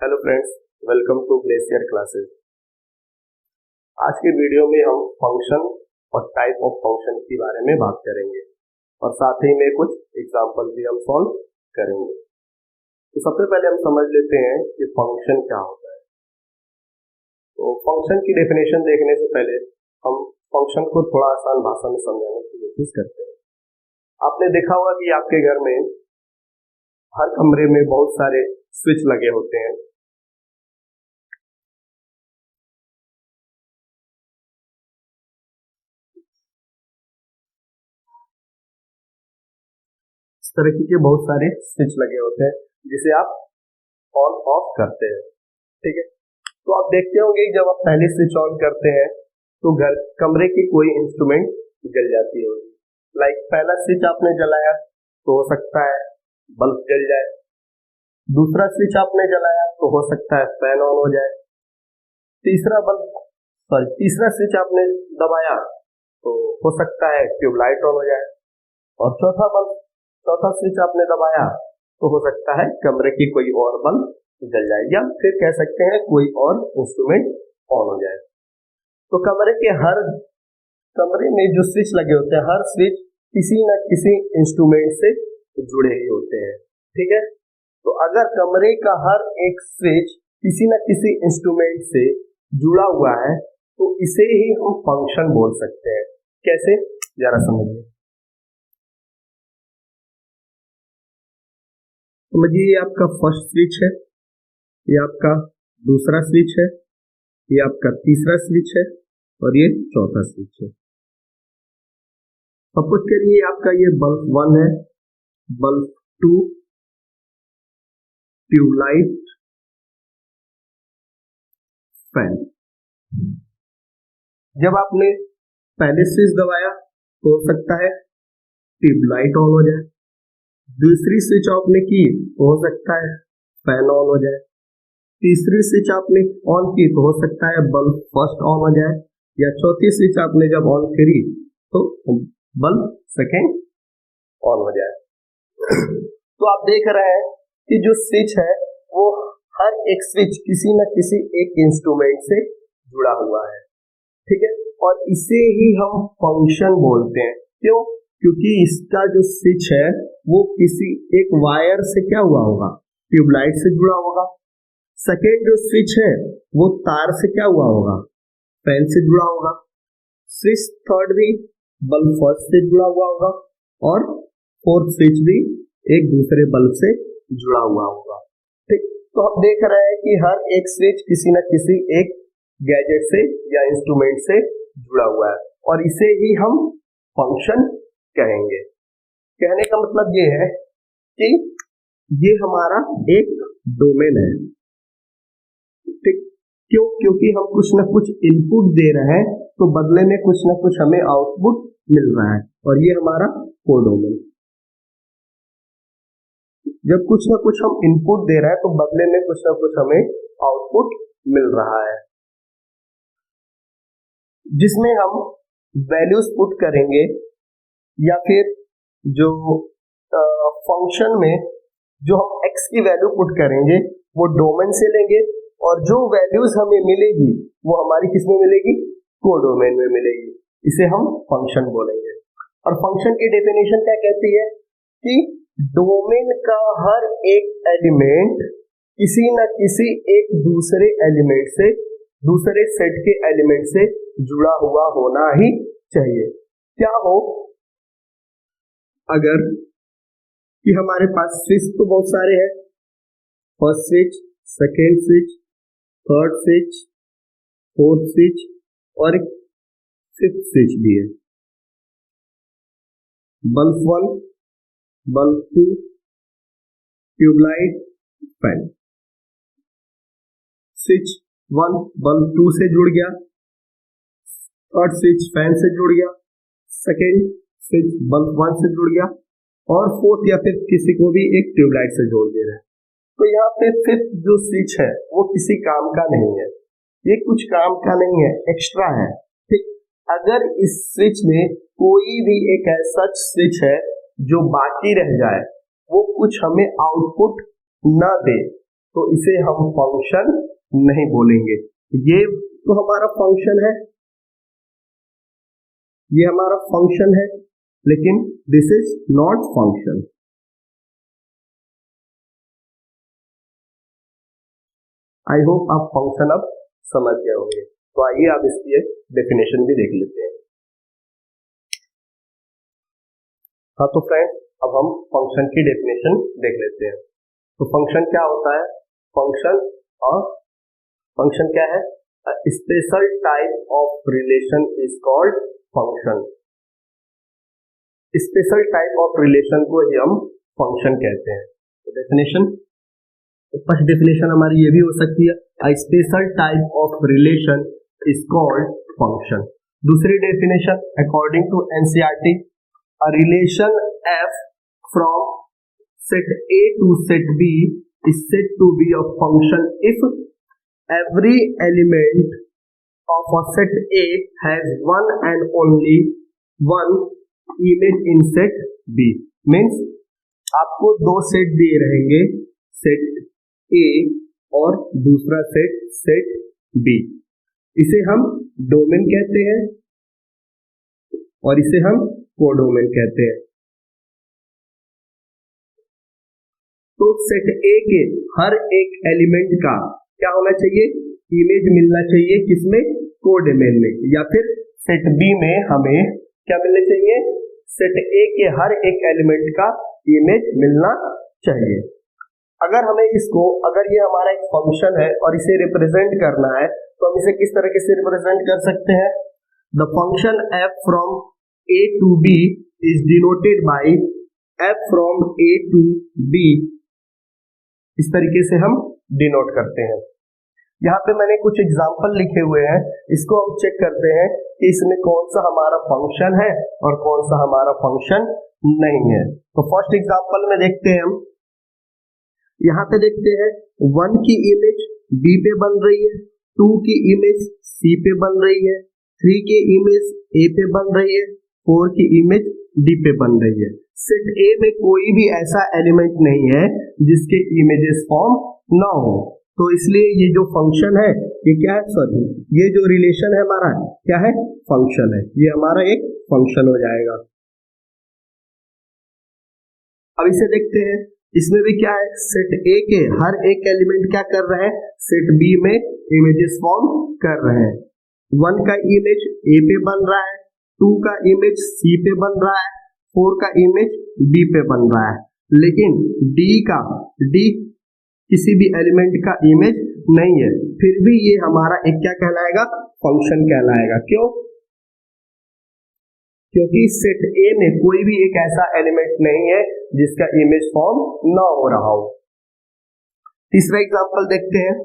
Hello friends, welcome to glacier classes. आज के video में हम फंक्शन और टाइप ऑफ फंक्शन के बारे में बात करेंगे और साथ ही में कुछ एग्जांपल भी हम सॉल्व करेंगे। तो सबसे पहले हम समझ लेते हैं कि फंक्शन क्या होता है। तो फंक्शन की डेफिनेशन देखने से पहले हम फंक्शन को थोड़ा आसान भाषा में समझाने की कोशिश करते हैं। आपने देखा होगा कि आपके घर में हर कमरे में बहुत सारे स्विच लगे होते हैं। इस तरह के बहुत सारे स्विच लगे होते हैं जिसे आप ऑन ऑफ करते हैं, ठीक है। तो आप देखते होंगे जब आप पहले स्विच ऑन करते हैं तो कमरे की कोई इंस्ट्रूमेंट जल जाती होगी। लाइक पहला स्विच आपने जलाया तो हो सकता है बल्ब जल जाए, दूसरा स्विच आपने जलाया तो हो सकता है फैन ऑन हो जाए, तीसरा स्विच आपने दबाया तो हो सकता है ट्यूबलाइट ऑन हो जाए, और चौथा स्विच आपने दबाया तो हो सकता है कमरे की कोई और बल्ब जल जाए, या फिर कह सकते हैं कोई और इंस्ट्रूमेंट ऑन हो जाए। तो कमरे में जो स्विच लगे होते हैं, हर स्विच किसी न किसी इंस्ट्रूमेंट से जुड़े ही होते हैं, ठीक है। तो अगर कमरे का हर एक स्विच किसी न किसी इंस्ट्रूमेंट से जुड़ा हुआ है तो इसे ही हम फंक्शन बोल सकते हैं। कैसे, जरा समझिए। समझिए, ये आपका फर्स्ट स्विच है, ये आपका दूसरा स्विच है, ये आपका तीसरा स्विच है और ये चौथा स्विच है। सपोज करिए आपका ये बल्ब 1 है, बल्ब 2, ट्यूबलाइट, फैन। जब आपने पहले स्विच दबाया तो हो सकता है ट्यूबलाइट ऑन हो जाए, दूसरी स्विच आपने की तो हो सकता है फैन ऑन हो जाए, तीसरी स्विच आपने ऑन की तो हो सकता है बल्ब फर्स्ट ऑन हो जाए, या चौथी स्विच आपने जब ऑन करी तो बल्ब सेकेंड ऑन हो जाए। तो आप देख रहे हैं कि जो स्विच है वो हर एक स्विच किसी न किसी एक इंस्ट्रूमेंट से जुड़ा हुआ है, ठीक है। और इसे ही हम फंक्शन बोलते हैं। क्यों? क्योंकि इसका जो स्विच है वो किसी एक वायर से क्या हुआ होगा, ट्यूबलाइट से जुड़ा होगा। सेकेंड जो स्विच है वो तार से क्या हुआ होगा, फैन से जुड़ा होगा। स्विच थर्ड भी बल्ब फर्स्ट से जुड़ा हुआ होगा, और फोर्थ स्विच भी एक दूसरे बल्ब से जुड़ा हुआ होगा, ठीक। तो हम देख रहे हैं कि हर एक स्विच किसी न किसी एक गैजेट से या इंस्ट्रूमेंट से जुड़ा हुआ है, और इसे ही हम फंक्शन कहेंगे। कहने का मतलब ये है कि ये हमारा एक डोमेन है, ठीक। क्यों? क्योंकि हम कुछ न कुछ इनपुट दे रहे हैं तो बदले में कुछ न कुछ हमें आउटपुट मिल रहा है, और ये हमारा कोडोमेन। जब कुछ न कुछ हम इनपुट दे रहे हैं तो बदले में कुछ न कुछ हमें आउटपुट मिल रहा है, जिसमें हम वैल्यूज पुट करेंगे, या फिर जो फंक्शन में जो हम x की वैल्यू पुट करेंगे वो डोमेन से लेंगे, और जो वैल्यूज हमें मिलेगी वो हमारी किस में मिलेगी, कोडोमेन में मिलेगी। इसे हम फंक्शन बोलेंगे। और फंक्शन की डेफिनेशन क्या कहती है कि डोमेन का हर एक एलिमेंट किसी न किसी एक दूसरे एलिमेंट से, दूसरे सेट के एलिमेंट से जुड़ा हुआ होना ही चाहिए। क्या हो, अगर कि हमारे पास स्विच तो बहुत सारे हैं, first switch, second switch, third switch, fourth switch और फिफ्थ स्विच भी है। Bulb 1, bulb 2, tubelight, fan. Switch 1 bulb 2 से जुड़ गया, थर्ड स्विच फैन से जुड़ गया, सेकेंड स्विच बल्ब 1 से जुड़ गया, और फोर्थ या फिफ्थ किसी को भी एक ट्यूबलाइट से जोड़ दे रहे हैं। तो यहाँ पे फिफ्थ जो स्विच है वो किसी काम का नहीं है, ये कुछ काम का नहीं है, एक्स्ट्रा है, ठीक। अगर इस स्विच में कोई भी एक ऐसा स्विच है जो बाकी रह जाए, वो कुछ हमें आउटपुट ना दे, तो इसे हम फंक्शन नहीं बोलेंगे। ये तो हमारा फंक्शन है, ये हमारा फंक्शन है, लेकिन this is not function. I hope आप फंक्शन अब समझ गए होंगे। तो आइए आप इसकी एक डेफिनेशन भी देख लेते हैं। हाँ तो फ्रेंड्स, अब हम फंक्शन की डेफिनेशन देख लेते हैं। तो फंक्शन क्या होता है? फंक्शन क्या है? Special type of relation is called function. Special type of relation को ही हम फंक्शन कहते हैं। तो डेफिनेशन, फर्स्ट डेफिनेशन हमारी ये भी हो सकती है, a special type of relation is called function. दूसरी definition according to NCERT, a relation f from set A to set B is said to be a function if every element of a set A has one and only one image in set B। Means आपको दो set दिए रहेंगे, set A और दूसरा set B। इसे हम domain कहते हैं और इसे हम कोडोमेन कहते हैं। तो सेट ए के हर एक एलिमेंट का क्या होना चाहिए? इमेज मिलना चाहिए, किसमें? कोडोमेन में। या फिर सेट बी में हमें क्या मिलना चाहिए? सेट ए के हर एक एलिमेंट का इमेज मिलना चाहिए। अगर हमें इसको, अगर ये हमारा एक फंक्शन है और इसे रिप्रेजेंट करना है, तो हम इसे किस तरीके से रिप्रेजेंट कर सकते हैं? The function f from A to B is denoted by f from A to B। इस तरीके से हम डिनोट करते हैं। यहाँ पे मैंने कुछ एग्जाम्पल लिखे हुए हैं, इसको हम चेक करते हैं कि इसमें कौन सा हमारा फंक्शन है और कौन सा हमारा फंक्शन नहीं है। तो फर्स्ट एग्जाम्पल में देखते हैं हम, यहाँ पे देखते हैं 1 की इमेज B पे बन रही है, 2 की इमेज C पे बन रही है, 3 की इमेज A पे बन रही है, 4 की इमेज D पे बन रही है। सेट A में कोई भी ऐसा एलिमेंट नहीं है जिसके इमेजेस फॉर्म ना हो, तो इसलिए ये जो फंक्शन है ये क्या है? सॉरी, ये जो रिलेशन है हमारा क्या है? फंक्शन है। ये हमारा एक फंक्शन हो जाएगा। अब इसे देखते हैं, इसमें भी क्या है? सेट A के हर एक एलिमेंट क्या कर रहे हैं? सेट B में इमेजेस फॉर्म कर रहे हैं। 1 का इमेज A पे बन रहा है, 2 का इमेज C पे बन रहा है, 4 का इमेज B पे बन रहा है, लेकिन D किसी भी एलिमेंट का इमेज नहीं है, फिर भी ये हमारा एक क्या कहलाएगा? फंक्शन कहलाएगा। क्यों? क्योंकि सेट A में कोई भी एक ऐसा एलिमेंट नहीं है जिसका इमेज फॉर्म ना हो रहा हो। तीसरा एग्जांपल देखते हैं,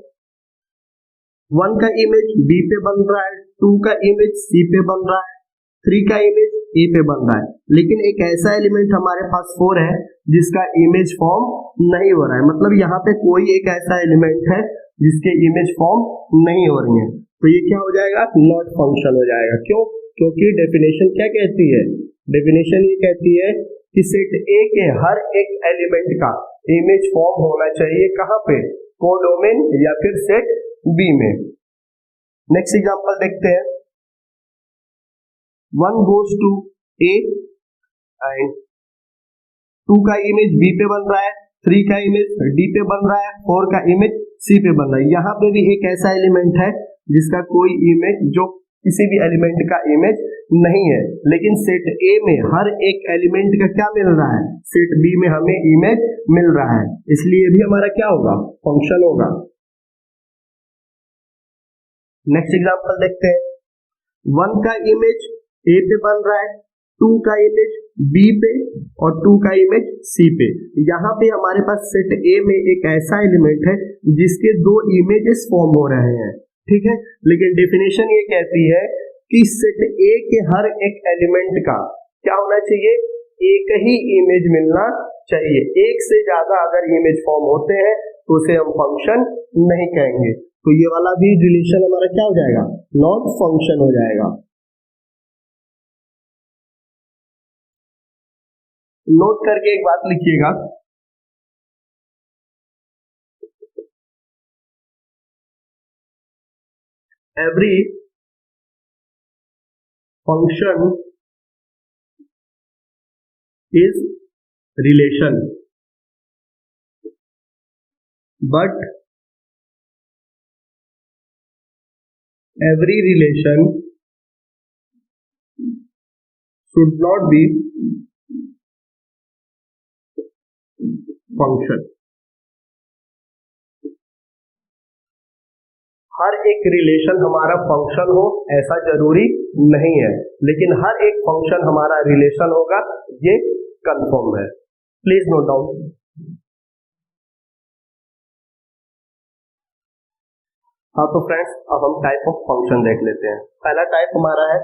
1 का इमेज B पे बन रहा है, 2 का इमेज C पे बन रहा है, 3 का इमेज A पे बन रहा है, लेकिन एक ऐसा एलिमेंट हमारे पास 4 है जिसका इमेज फॉर्म नहीं हो रहा है। मतलब यहाँ पे कोई एक ऐसा एलिमेंट है जिसके इमेज फॉर्म नहीं हो रही है, तो ये क्या हो जाएगा? नॉट फंक्शन हो जाएगा। क्यों? क्योंकि डेफिनेशन क्या कहती है? डेफिनेशन ये कहती है कि सेट A के हर एक एलिमेंट का इमेज फॉर्म होना चाहिए, कहाँ पे? कोडोमेन या फिर सेट B में। नेक्स्ट एग्जांपल देखते हैं, 1 goes to A एंड 2 का इमेज B पे बन रहा है, 3 का इमेज D पे बन रहा है, 4 का इमेज C पे बन रहा है। यहाँ पे भी एक ऐसा एलिमेंट है जिसका कोई इमेज, जो किसी भी एलिमेंट का इमेज नहीं है, लेकिन सेट A में हर एक एलिमेंट का क्या मिल रहा है? सेट B में हमें इमेज मिल रहा है, इसलिए भी हमारा क्या होगा? फंक्शन होगा। नेक्स्ट एग्जांपल देखते हैं, 1 का इमेज A पे बन रहा है, 2 का इमेज B पे और 2 का इमेज C पे। यहाँ पे हमारे पास सेट A में एक ऐसा एलिमेंट है जिसके 2 इमेजेस फॉर्म हो रहे हैं, ठीक है, लेकिन डेफिनेशन ये कहती है कि सेट A के हर एक एलिमेंट का क्या होना चाहिए? एक ही इमेज मिलना चाहिए। एक से ज्यादा अगर इमेज फॉर्म होते हैं तो उसे हम फंक्शन नहीं कहेंगे। तो ये वाला भी रिलेशन हमारा क्या हो जाएगा? नॉट फंक्शन हो जाएगा। नोट करके एक बात लिखिएगा, every function is relation, but every relation should not be function. हर एक रिलेशन हमारा फंक्शन हो ऐसा जरूरी नहीं है, लेकिन हर एक फंक्शन हमारा रिलेशन होगा ये कंफर्म है. Please note down. हाँ तो फ्रेंड्स, अब हम टाइप ऑफ फंक्शन देख लेते हैं. पहला टाइप हमारा है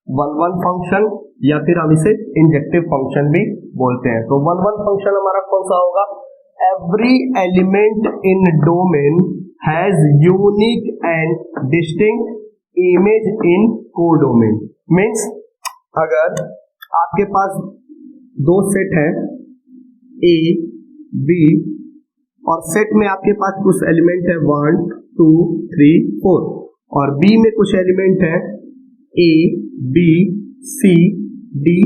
वन वन फंक्शन, या फिर हम इसे इंजेक्टिव फंक्शन भी बोलते हैं. तो वन वन फंक्शन हमारा कौन सा होगा? Every element in domain has unique and distinct image in codomain. Means अगर आपके पास दो सेट है ए बी, और सेट में आपके पास कुछ एलिमेंट है 1 2 3 4, और बी में कुछ एलिमेंट है ए बी सी डी.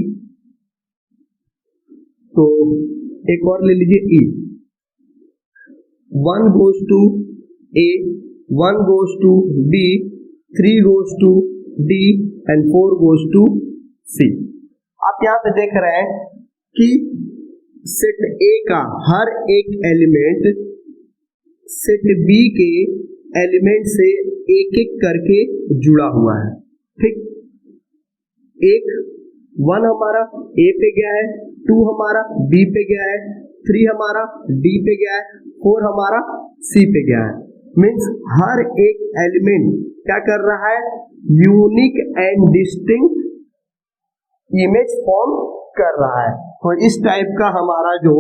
तो एक और ले लीजिए ई. 1 goes to A, 1 goes to B, 3 goes to D and 4 goes to C. आप यहां पे देख रहे हैं कि सेट A का हर एक एलिमेंट सेट B के एलिमेंट से एक एक करके जुड़ा हुआ है. ठीक, एक 1 हमारा A पे गया है, 2 हमारा B पे गया है, 3 हमारा D पे गया है, 4 हमारा C पे गया है. मीन्स हर एक एलिमेंट क्या कर रहा है? Unique and distinct image form कर रहा है. तो इस टाइप का हमारा जो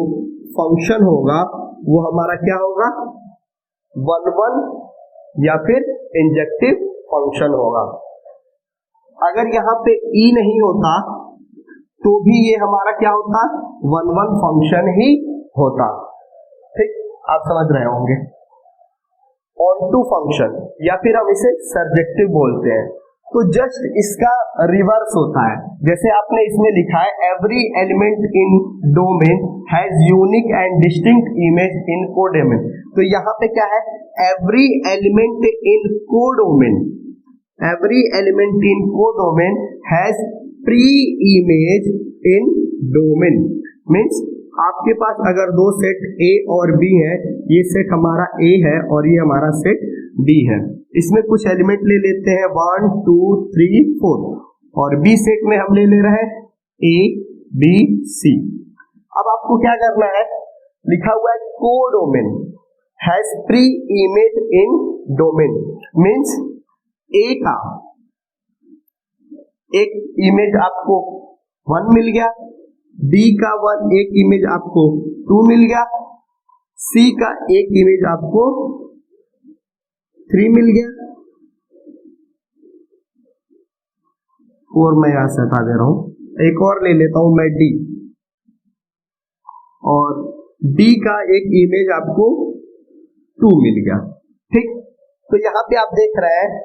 फंक्शन होगा वो हमारा क्या होगा? वन वन या फिर इंजेक्टिव फंक्शन होगा. अगर यहाँ पे ई नहीं होता तो भी ये हमारा क्या होता? वन वन फंक्शन ही होता. ठीक, आप समझ रहे होंगे. ऑन टू फंक्शन या फिर हम इसे सर्जेक्टिव बोलते हैं. तो जस्ट इसका रिवर्स होता है. जैसे आपने इसमें लिखा है every element in domain has unique and distinct image in codomain. तो यहाँ पे क्या है? Every element in codomain, every element in codomain has pre image in domain. Means आपके पास अगर दो सेट A और B है, ये सेट हमारा A है और ये हमारा सेट B है. इसमें कुछ एलिमेंट ले लेते हैं 1 2 3 4, और B सेट में हम ले रहे हैं A B C. अब आपको क्या करना है? लिखा हुआ है codomain has pre image in domain. Means A का एक इमेज आपको 1 मिल गया, B का एक इमेज आपको 2 मिल गया, C का एक इमेज आपको 3 मिल गया, 4 मैं यहां से हटा दे रहा हूं. एक और ले लेता हूं मैं D, और D का एक इमेज आपको 2 मिल गया. ठीक, तो यहां पे आप देख रहे हैं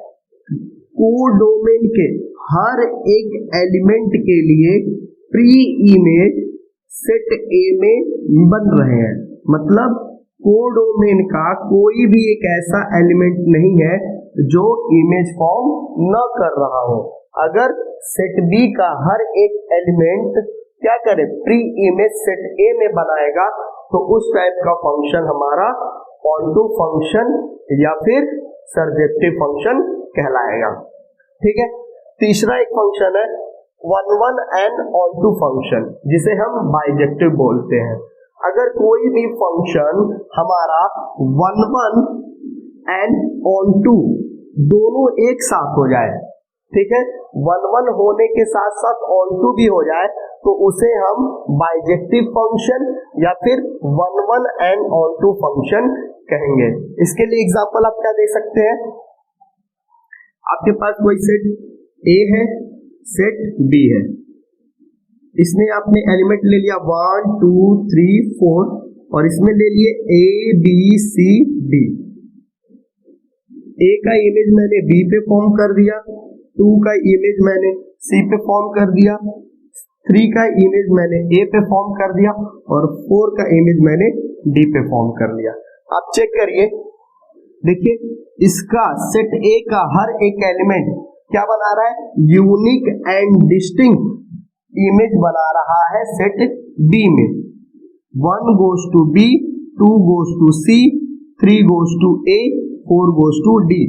कोडोमेन के हर एक एलिमेंट के लिए प्री इमेज सेट A में बन रहे हैं. मतलब कोडोमेन का कोई भी एक ऐसा एलिमेंट नहीं है जो इमेज फॉर्म न कर रहा हो. अगर सेट B का हर एक एलिमेंट क्या करे? प्री इमेज सेट A में बनाएगा, तो उस टाइप का फंक्शन हमारा ऑनटू फंक्शन या फिर सर्जेक्टिव फंक्शन कहलाएगा. ठीक है. तीसरा एक फंक्शन है one one and onto function, जिसे हम बाइजेक्टिव बोलते हैं. अगर कोई भी फंक्शन हमारा वन वन एंड ऑनटू दोनों एक साथ हो जाए, ठीक है, वन वन होने के साथ साथ ऑनटू भी हो जाए, तो उसे हम बाइजेक्टिव फंक्शन या फिर one one and onto function कहेंगे. इसके लिए एग्जांपल आप क्या दे सकते हैं? आपके पास कोई सेट A है, सेट B है, इसमें आपने एलिमेंट ले लिया 1 2 3 4, और इसमें ले लिए A B C D. ए का इमेज मैंने बी पे फॉर्म कर दिया, 2 का इमेज मैंने सी पे फॉर्म कर दिया, 3 का इमेज मैंने ए पे फॉर्म कर दिया और 4 का इमेज मैंने डी पे फॉर्म कर लिया। आप चेक करिए, देखिए इसका सेट ए का हर एक एलिमेंट क्या बना रहा है, यूनिक एंड डिस्टिंक्ट इमेज बना रहा है सेट बी में। 1 goes to B, 2 goes to C, 3 goes to A, 4 goes to D।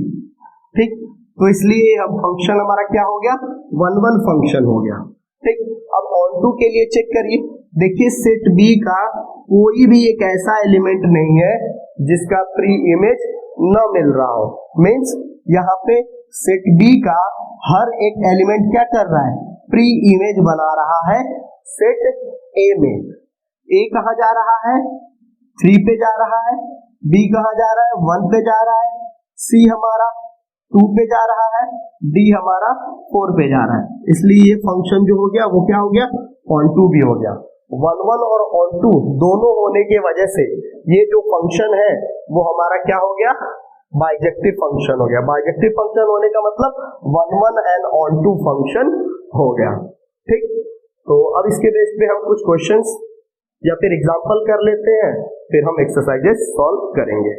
ठीक, तो इसलिए अब फंक्शन हमारा क्या हो गया, 1 फंक्शन हो गया। ठीक, अब ऑन टू के लिए चेक करिए, देखिए सेट बी का कोई भी एक ऐसा एलिमेंट नहीं है जिसका प्री इमेज न मिल रहा हो। मीन्स यहाँ पे सेट बी का हर एक एलिमेंट क्या कर रहा है, प्री इमेज बना रहा है सेट ए में। ए कहा जा रहा है, 3 पे जा रहा है, बी कहा जा रहा है, 1 पे जा रहा है, सी हमारा 2 पे जा रहा है, डी हमारा 4 पे जा रहा है। इसलिए ये फंक्शन जो हो गया वो क्या हो गया, ऑन टू भी हो गया। 1 और ऑन टू दोनों होने की वजह से ये जो फंक्शन है वो हमारा क्या हो गया, बाइजेक्टिव फंक्शन हो गया। बाइजेक्टिव फंक्शन होने का मतलब 1 एंड ऑन टू फंक्शन हो गया। ठीक, तो अब इसके बेस पे हम कुछ क्वेश्चंस या फिर एग्जांपल कर लेते हैं, फिर हम एक्सरसाइजेस सॉल्व करेंगे।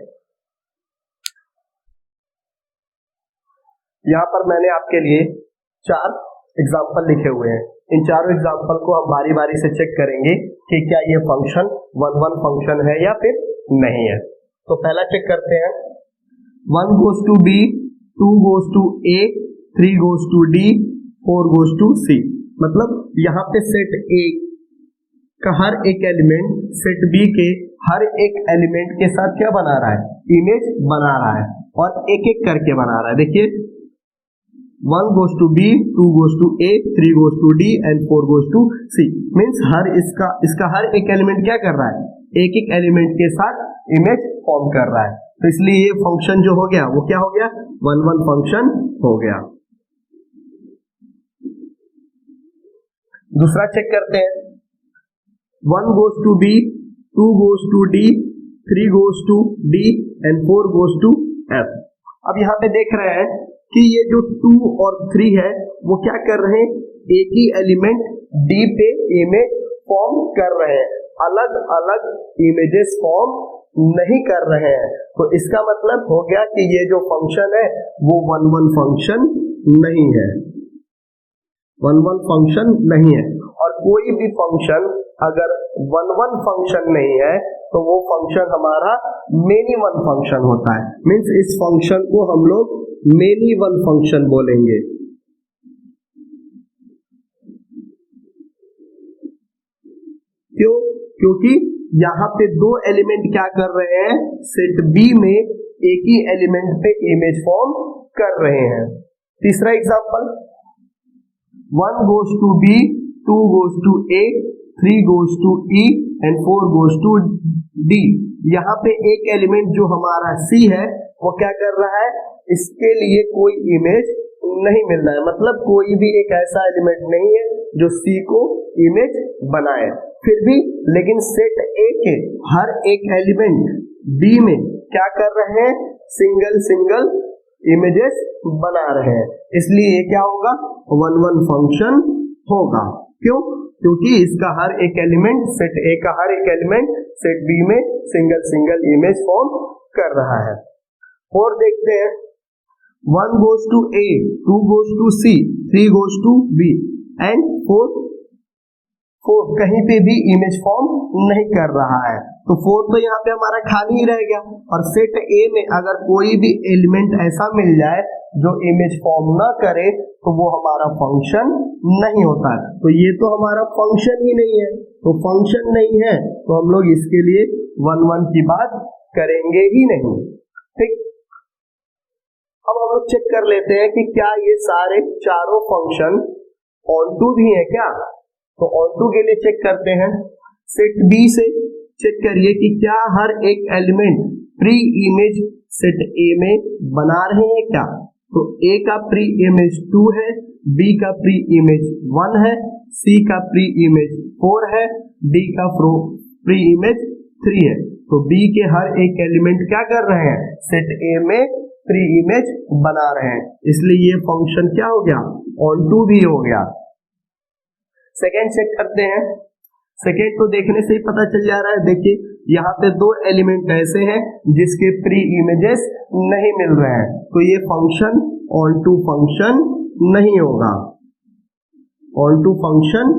यहाँ पर मैंने आपके लिए 4 एग्जांपल लिखे हुए हैं। इन चारों एग्जांपल को हम बारी बारी से चेक करेंगे कि क्या ये फंक्शन 1 फंक्शन है या फिर नहीं है। तो पहला चेक करते हैं, 1 goes to B, 2 goes to A, 3 goes to D, 4 goes to C। मतलब यहाँ पे सेट A का हर एक एलिमेंट सेट बी के हर एक एलिमेंट के साथ क्या बना रहा है, इमेज बना रहा है और एक एक करके बना रहा है। देखिए 1 goes to B, 2 goes to A, 3 goes to D and 4 goes to C। Means हर इसका हर एक एलिमेंट क्या कर रहा है, एक एक एलिमेंट के साथ इमेज फॉर्म कर रहा है। तो इसलिए ये फंक्शन जो हो गया वो क्या हो गया, 1 फंक्शन हो गया। दूसरा चेक करते हैं, 1 goes to B, 2 goes to D, 3 goes to D and 4 goes to F। अब यहाँ पे देख रहे हैं कि ये जो 2 और 3 है वो क्या कर रहे हैं, एक ही एलिमेंट D पे इमेज फॉर्म कर रहे हैं, अलग अलग इमेजेस फॉर्म नहीं कर रहे हैं। तो इसका मतलब हो गया कि ये जो फंक्शन है वो 1 फंक्शन नहीं है, 1 फंक्शन नहीं है। और कोई भी फंक्शन अगर 1 फंक्शन नहीं है तो वो फंक्शन हमारा मेनी वन फंक्शन होता है। मीन्स इस फंक्शन को हम लोग मेनी वन फंक्शन बोलेंगे। क्यों, क्योंकि यहाँ पे 2 एलिमेंट क्या कर रहे हैं, सेट बी में एक ही एलिमेंट पे इमेज फॉर्म कर रहे हैं। तीसरा example, 1 goes to B, 2 goes to A, 3 goes to E and 4 goes to D। यहाँ पे एक एलिमेंट जो हमारा C है वो क्या कर रहा है, इसके लिए कोई इमेज नहीं मिल रहा है। मतलब कोई भी एक ऐसा एलिमेंट नहीं है जो C को इमेज बनाए। फिर भी लेकिन सेट A के हर एक एलिमेंट B में क्या कर रहे हैं, सिंगल सिंगल इमेजेस बना रहे हैं। इसलिए ये क्या होगा, 1 फंक्शन होगा। क्यों, क्योंकि इसका हर एक एलिमेंट, सेट ए का हर एक एलिमेंट सेट बी में सिंगल सिंगल इमेज फॉर्म कर रहा है। और देखते हैं, 1 goes to A, 2 goes to C, 3 goes to B and 4 कहीं पे भी इमेज फॉर्म नहीं कर रहा है। तो 4 तो यहाँ पे हमारा खाली ही रह गया। और सेट ए में अगर कोई भी एलिमेंट ऐसा मिल जाए जो इमेज फॉर्म ना करे तो वो हमारा फंक्शन नहीं होता है। तो ये तो हमारा फंक्शन ही नहीं है, तो फंक्शन नहीं है तो हम लोग इसके लिए 1 की बात करेंगे ही नहीं। ठीक, अब हम लोग चेक कर लेते हैं कि क्या ये सारे चारों फंक्शन ऑन टू भी है क्या। तो ऑन टू के लिए चेक करते हैं, सेट बी से चेक करिए कि क्या हर एक एलिमेंट प्री इमेज सेट ए में बना रहे हैं क्या। तो ए का प्री इमेज 2 है, बी का प्री इमेज 1 है, सी का प्री इमेज 4 है, डी का प्री इमेज 3 है। तो बी के हर एक एलिमेंट क्या कर रहे हैं, सेट ए में प्री इमेज बना रहे हैं, इसलिए ये फंक्शन क्या हो गया, ऑन टू भी हो गया। सेकेंड चेक करते हैं। सेकेंड तो देखने से ही पता चल जा रहा है, देखिए यहाँ पे दो एलिमेंट ऐसे हैं जिसके प्री इमेजेस नहीं मिल रहे हैं, तो ये फंक्शन ऑन टू फंक्शन नहीं होगा, ऑन टू फंक्शन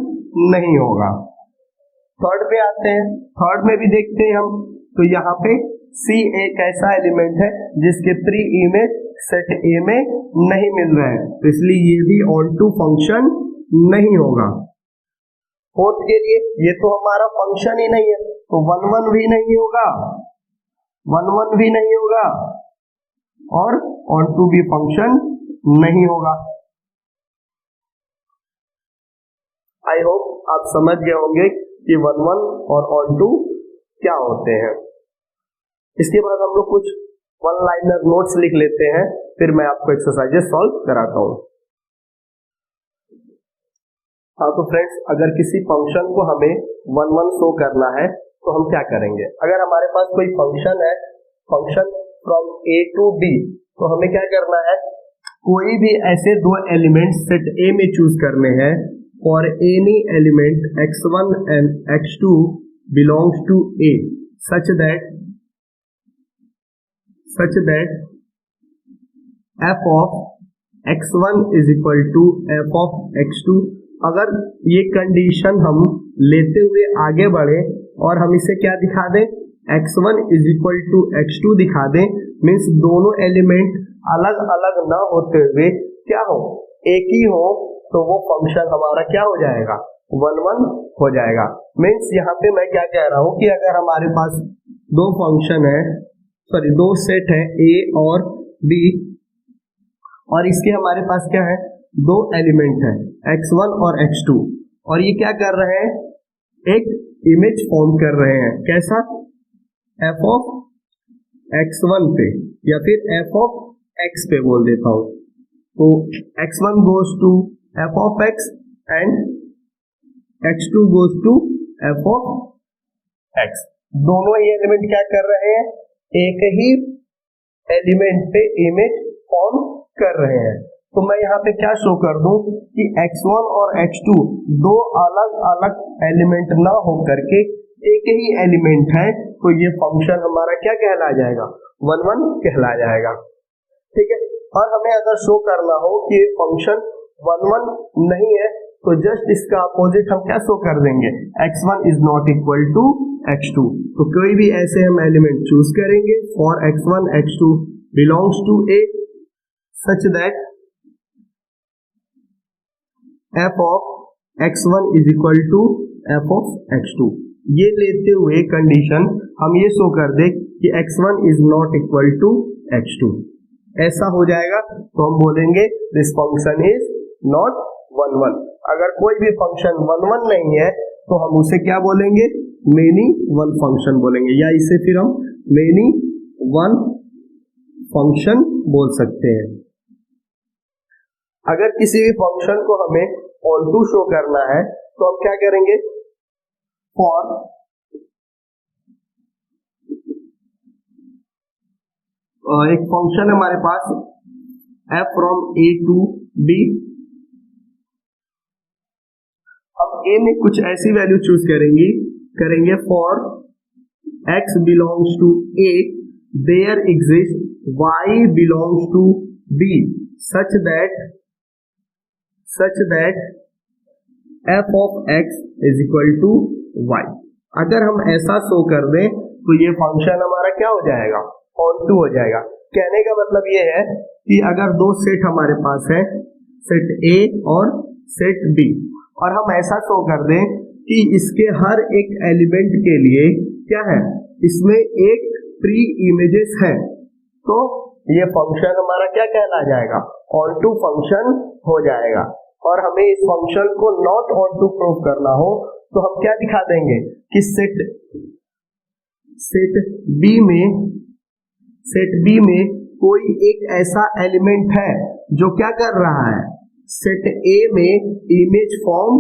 नहीं होगा। थर्ड पे आते हैं। थर्ड में भी देखते हैं हम, तो यहाँ पे सी एक ऐसा एलिमेंट है जिसके प्री इमेज सेट ए में नहीं मिल रहे हैं, तो इसलिए ये भी ऑन टू फंक्शन नहीं होगा। फोर्थ के लिए ये तो हमारा फंक्शन ही नहीं है, तो 1 1 भी नहीं होगा, 1 1 भी नहीं होगा, और ऑन टू भी फंक्शन नहीं होगा। आई होप आप समझ गए होंगे कि 1 1 और ऑन टू क्या होते हैं। इसके बाद हम लोग कुछ वन लाइनर नोट्स लिख लेते हैं, फिर मैं आपको एक्सरसाइजेस सॉल्व कराता हूं। हाँ तो फ्रेंड्स, अगर किसी फंक्शन को हमें 1 1 शो करना है तो हम क्या करेंगे। अगर हमारे पास कोई फंक्शन है, function from A to B, तो हमें क्या करना है, कोई भी ऐसे दो एलिमेंट सेट ए में चूज करने हैं for any element x1 and x2 belongs to A such that f of x1 is equal to f of x2। अगर ये कंडीशन हम लेते हुए आगे बढ़े और हम इसे क्या दिखा दें, x1 is equal to x2 दिखा दें, मीन्स दोनों एलिमेंट अलग अलग ना होते हुए क्या हो, एक ही हो, तो वो फंक्शन हमारा क्या हो जाएगा, 1 1 हो जाएगा। मीन्स यहाँ पे मैं क्या कह रहा हूँ कि अगर हमारे पास दो फंक्शन है, सॉरी दो सेट है ए और बी, और इसके हमारे पास क्या है, दो एलिमेंट है x1 और x2, और ये क्या कर रहे हैं, एक इमेज फॉर्म कर रहे हैं, कैसा, f ऑफ x1 पे या फिर f ऑफ x पे बोल देता हूं, तो x1 goes to f of x and x2 goes to f of x। दोनों ही एलिमेंट क्या कर रहे हैं, एक ही एलिमेंट पे इमेज फॉर्म कर रहे हैं। तो मैं यहाँ पे क्या शो कर दूं कि x1 और x2 दो अलग अलग एलिमेंट ना हो करके एक ही एलिमेंट है, तो ये फंक्शन हमारा क्या कहला जाएगा, 1 1 कहला जाएगा। ठीक है, और हमें अगर शो करना हो कि फंक्शन 1 1 नहीं है, तो जस्ट इसका अपोजिट हम क्या शो कर देंगे, x1 is not equal to x2। तो कोई भी ऐसे हम एलिमेंट चूज करेंगे for x1 x2 belongs to A such that f of x1 is equal to f of x2। ये लेते हुए कंडीशन हम ये शो कर दे कि x1 is not equal to x2, ऐसा हो जाएगा, तो हम बोलेंगे दिस फंक्शन इज नॉट 1 1। अगर कोई भी फंक्शन 1 1 नहीं है तो हम उसे क्या बोलेंगे, मेनी वन फंक्शन बोलेंगे, या इसे फिर हम मेनी वन फंक्शन बोल सकते हैं। अगर किसी भी फंक्शन को हमें ऑन टू शो करना है तो हम क्या करेंगे, फॉर एक फंक्शन है हमारे पास f from a to b, हम a में कुछ ऐसी वैल्यू चूज करेंगे for x belongs to a there exist y belongs to b such that f of x is equal to y। अगर हम ऐसा शो कर दें तो ये फंक्शन हमारा क्या हो जाएगा, ऑन टू हो जाएगा। कहने का मतलब ये है कि अगर दो सेट हमारे पास है, सेट A और सेट B, और हम ऐसा शो कर दें कि इसके हर एक एलिमेंट के लिए क्या है, इसमें एक प्री इमेजेस है, तो ये फंक्शन हमारा क्या कहला जाएगा, ऑन टू फंक्शन हो जाएगा। और हमें इस फंक्शन को नॉट ऑन टू प्रूव करना हो तो हम क्या दिखा देंगे कि सेट बी में कोई एक ऐसा एलिमेंट है जो क्या कर रहा है, सेट ए में इमेज फॉर्म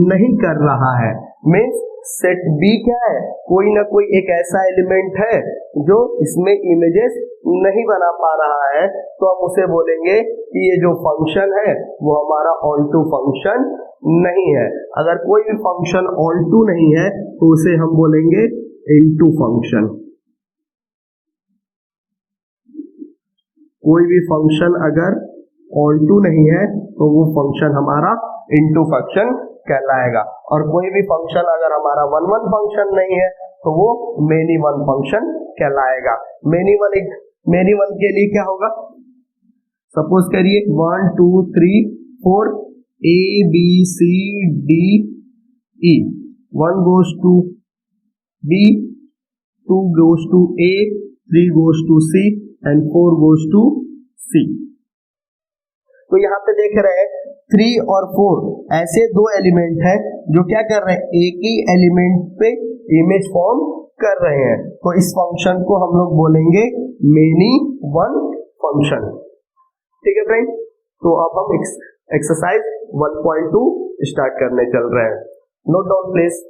नहीं कर रहा है। मीन्स सेट बी क्या है, कोई ना कोई एक ऐसा एलिमेंट है जो इसमें इमेजेस नहीं बना पा रहा है, तो हम उसे बोलेंगे कि ये जो फंक्शन है वो हमारा ऑन टू फंक्शन नहीं है। अगर कोई भी फंक्शन ऑन टू नहीं है तो उसे हम बोलेंगे इनटू फंक्शन। कोई भी फंक्शन अगर ऑन टू नहीं है तो वो फंक्शन हमारा इनटू फंक्शन कहलाएगा, और कोई भी फंक्शन अगर हमारा वन वन फंक्शन नहीं है तो वो मेनी वन फंक्शन कहलाएगा। मेनी वन के लिए क्या होगा, सपोज करिए 1 2 3 4 A B C D E, 1 goes to B, 2 goes to A, 3 goes to C and 4 goes to C। तो यहाँ पे देख रहे हैं 3 और 4 ऐसे दो एलिमेंट हैं जो क्या कर रहे हैं, एक ही एलिमेंट पे इमेज फॉर्म कर रहे हैं, तो इस फंक्शन को हम लोग बोलेंगे मेनी वन फंक्शन। ठीक है फ्रेंड, तो अब हम एक्सरसाइज 1.2 स्टार्ट करने चल रहे हैं। Note down please.